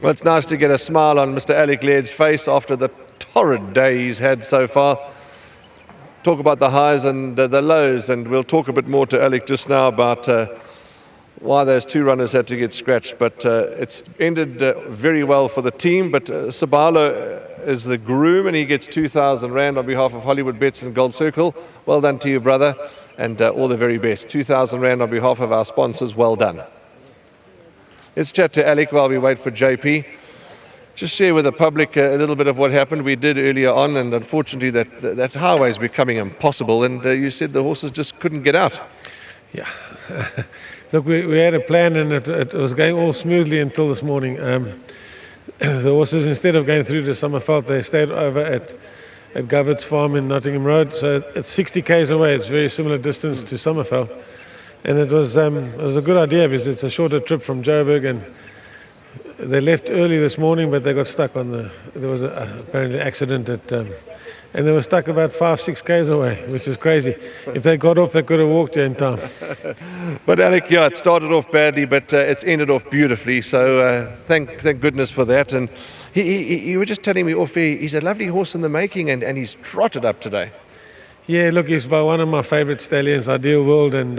Well, it's nice to get a smile on Mr. Alec Laird's face after the torrid day he's had so far. Talk about the highs and the lows, and we'll talk a bit more to Alec just now about why those two runners had to get scratched. But it's ended very well for the team. But Sabalo is the groom, and he gets 2,000 Rand on behalf of Hollywoodbets and Gold Circle. Well done to you, brother, and all the very best. 2,000 Rand on behalf of our sponsors. Well done. Let's chat to Alec while we wait for JP. Just share with the public a little bit of what happened. We did earlier on, and unfortunately that highway is becoming impossible, and you said the horses just couldn't get out. Yeah. Look, we had a plan, and it was going all smoothly until this morning. The horses, instead of going through to Summerveld, they stayed over at Govert's farm in Nottingham Road. So it's 60 k's away. It's a very similar distance to Summerveld. And it was a good idea because it's a shorter trip from Joburg, and they left early this morning, but they got stuck there was apparently an accident and they were stuck about 5-6 k's away, which is crazy. If they got off, they could have walked there in time. But Alec, yeah, it started off badly, but it's ended off beautifully. So thank goodness for that. And you were just telling me off air, he's a lovely horse in the making, and he's trotted up today. Yeah, look, he's by one of my favourite stallions, Ideal World, and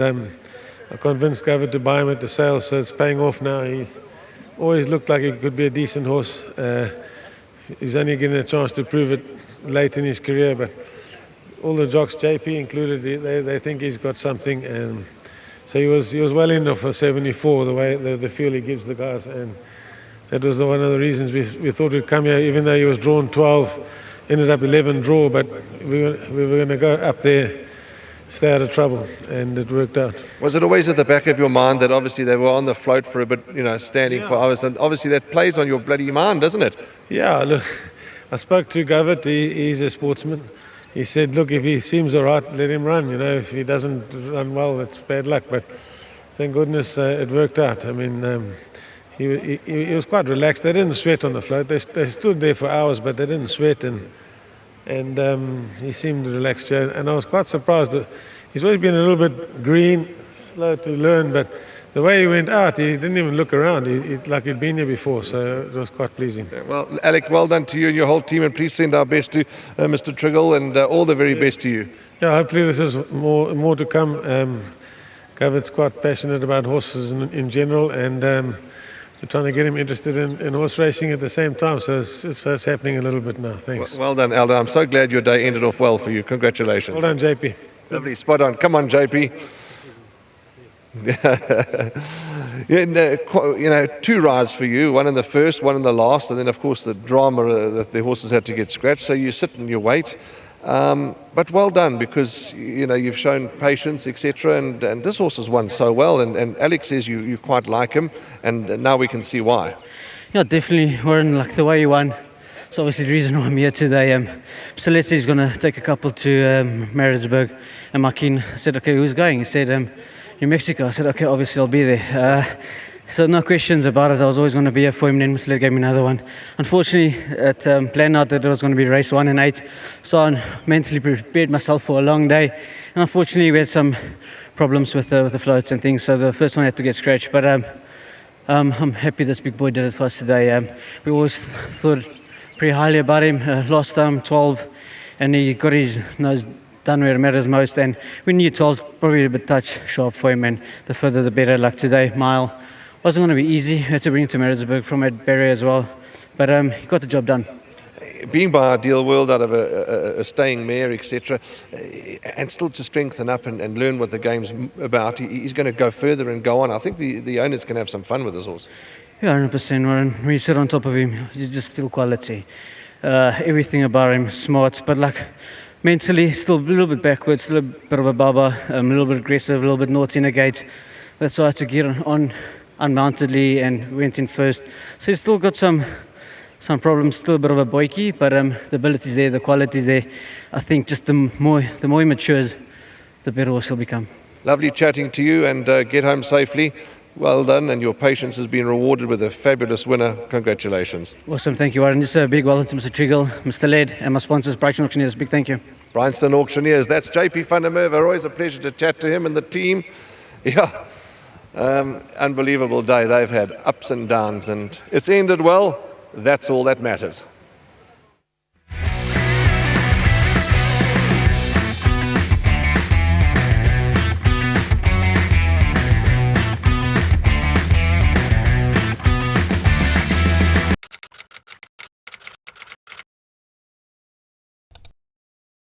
I convinced Govert to buy him at the sale, so it's paying off now. He's always looked like he could be a decent horse. He's only getting a chance to prove it late in his career, but all the jocks, JP included, they think he's got something, and so he was well enough for 74, the way the feel he gives the guys, and that was one of the reasons we thought he'd come here, even though he was drawn 12, ended up 11 draw, but we were going to go up there, stay out of trouble, and it worked out. Was it always at the back of your mind that obviously they were on the float for a bit, standing for hours, and obviously that plays on your bloody mind, doesn't it? Yeah, look, I spoke to Govert, he's a sportsman. He said, look, if he seems all right, let him run. If he doesn't run well, that's bad luck. But thank goodness it worked out. I mean, he was quite relaxed. They didn't sweat on the float. They stood there for hours, but they didn't sweat, and he seemed relaxed. And I was quite surprised. He's always been a little bit green, slow to learn, but the way he went out, he didn't even look around, like he'd been here before, so it was quite pleasing. Well, Alec, well done to you and your whole team, and please send our best to Mr. Triggle, and all the very best to you. Yeah, hopefully this is more to come. Govert's quite passionate about horses in general, and we're trying to get him interested in horse racing at the same time, so it's happening a little bit now. Thanks. Well done, Aldo. I'm so glad your day ended off well for you. Congratulations. Well done, JP. Lovely, spot on. Come on, JP. Two rides for you, one in the first, one in the last, and then of course the drama that the horses had to get scratched, so you sit and you wait, but well done, because you've shown patience, etc., and this horse has won so well, and Alex says you quite like him, and now we can see why. Yeah, definitely, Warren, like the way he won. It's obviously the reason why I'm here today. So let's say he's going to take a couple to Maritzburg, and Markin said, okay, who's going? He said, New Mexico. I said, okay, obviously I'll be there. So no questions about it. I was always going to be here for him. Then Mr. Led gave me another one. Unfortunately, it planned out that it was going to be race 1 and 8. So I mentally prepared myself for a long day. And unfortunately, we had some problems with the floats and things. So the first one had to get scratched. But I'm happy this big boy did it for us today. We always thought pretty highly about him. Last time, 12, and he got his nose done where it matters most, and we knew 12's probably a bit touch sharp for him, and the further the better. Like today, mile wasn't going to be easy. We had to bring him to Maritzburg from a barrier as well, but he got the job done. Being by Ideal World out of a staying mare, etc., and still to strengthen up and learn what the game's about, he's going to go further and go on. I think the owners can have some fun with this horse. Yeah, 100%, Warren. When you sit on top of him, you just feel quality. Everything about him, smart, but like mentally, still a little bit backwards, still a bit of a baba, a little bit aggressive, a little bit naughty in the gate. That's why I had to get on unmountedly and went in first. So he's still got some problems, still a bit of a boykie, but the ability's there, the quality's there. I think just the more he matures, the better horse he'll become. Lovely chatting to you, and get home safely. Well done, and your patience has been rewarded with a fabulous winner. Congratulations. Awesome, thank you, Warren. Just a big welcome to Mr. Triggle, Mr. Led, and my sponsors, Bryanston Auctioneers. Big thank you. Bryanston Auctioneers. That's JP van der Merwe. Always a pleasure to chat to him and the team. Yeah, Unbelievable day they've had, ups and downs, and it's ended well. That's all that matters.